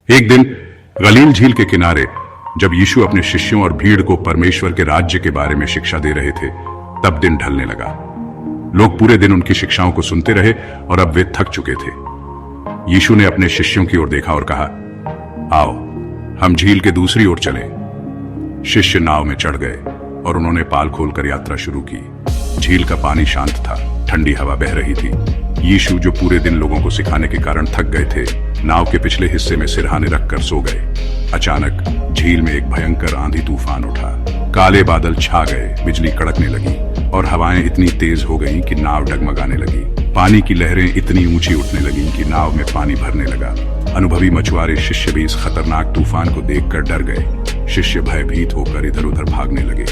एक दिन गलील झील के किनारे जब यीशु अपने शिष्यों और भीड़ को परमेश्वर के राज्य के बारे में शिक्षा दे रहे थे, तब दिन ढलने लगा। लोग पूरे दिन उनकी शिक्षाओं को सुनते रहे और अब वे थक चुके थे। यीशु ने अपने शिष्यों की ओर देखा और कहा, आओ हम झील के दूसरी ओर चलें। शिष्य नाव में चढ़ गए और उन्होंने पाल खोलकर यात्रा शुरू की। झील का पानी शांत था, ठंडी हवा बह रही थी। यीशु, जो पूरे दिन लोगों को सिखाने के कारण थक गए थे, नाव के पिछले हिस्से में सिरहाने रखकर सो गए। अचानक झील में एक भयंकर आंधी तूफान उठा। काले बादल छा गए, बिजली कड़कने लगी और हवाएं इतनी तेज हो गईं कि नाव डगमगाने लगी। पानी की लहरें इतनी ऊंची उठने लगीं कि नाव में पानी भरने लगा। अनुभवी मछुआरे शिष्य भी इस खतरनाक तूफान को देखकर डर गए। शिष्य भयभीत होकर इधर उधर भागने लगे।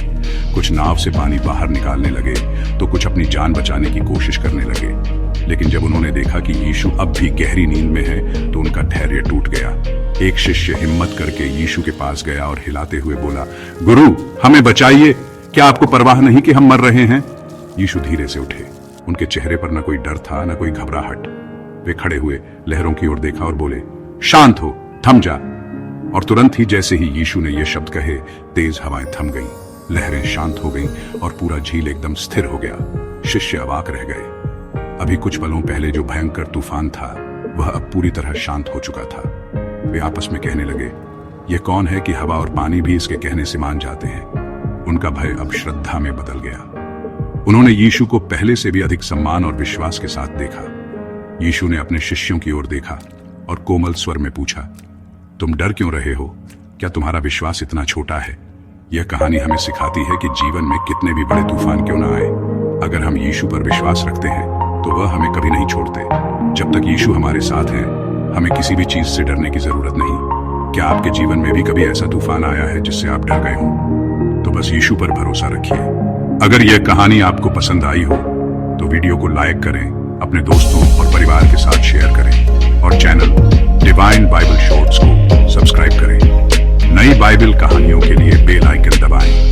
कुछ नाव से पानी बाहर निकालने लगे तो कुछ अपनी जान बचाने की कोशिश करने लगे। लेकिन जब उन्होंने देखा कि यीशु अब भी गहरी नींद में है तो उनका धैर्य टूट गया। एक शिष्य हिम्मत करके यीशु के पास गया और हिलाते हुए बोला, गुरु हमें बचाइए, क्या आपको परवाह नहीं कि हम मर रहे हैं? यीशु धीरे से उठे। उनके चेहरे पर न कोई डर था न कोई घबराहट। वे खड़े हुए लहरों की ओर देखा और बोले, शांत हो, थम जा। और तुरंत ही जैसे ही यीशु ने ये शब्द कहे, तेज हवाएं थम गईं, लहरें शांत हो गईं और पूरा झील एकदम स्थिर हो गया। शिष्य अवाक रह गए। अभी कुछ पलों पहले जो भयंकर तूफान था वह अब पूरी तरह शांत हो चुका था। वे आपस में कहने लगे, यह कौन है कि हवा और पानी भी इसके कहने से मान जाते हैं। उनका भय अब श्रद्धा में बदल गया। उन्होंने यीशु को पहले से भी अधिक सम्मान और विश्वास के साथ देखा। यीशु ने अपने शिष्यों की ओर देखा और कोमल स्वर में पूछा, तुम डर क्यों रहे हो? क्या तुम्हारा विश्वास इतना छोटा है? यह कहानी हमें सिखाती है कि जीवन में कितने भी बड़े तूफान क्यों ना आए, अगर हम यीशु पर विश्वास रखते हैं तो वह हमें कभी नहीं छोड़ते। जब तक यीशु हमारे साथ हैं, हमें किसी भी चीज से डरने की जरूरत नहीं। क्या आपके जीवन में भी कभी ऐसा तूफान आया है जिससे आप डर गए हो? तो बस यीशु पर भरोसा रखिए। अगर यह कहानी आपको पसंद आई हो तो वीडियो को लाइक करें, अपने दोस्तों और परिवार के साथ शेयर करें और चैनल डिवाइन बाइबल शॉर्ट्स को सब्सक्राइब करें। नई बाइबल कहानियों के लिए बेल आइकन दबाएं।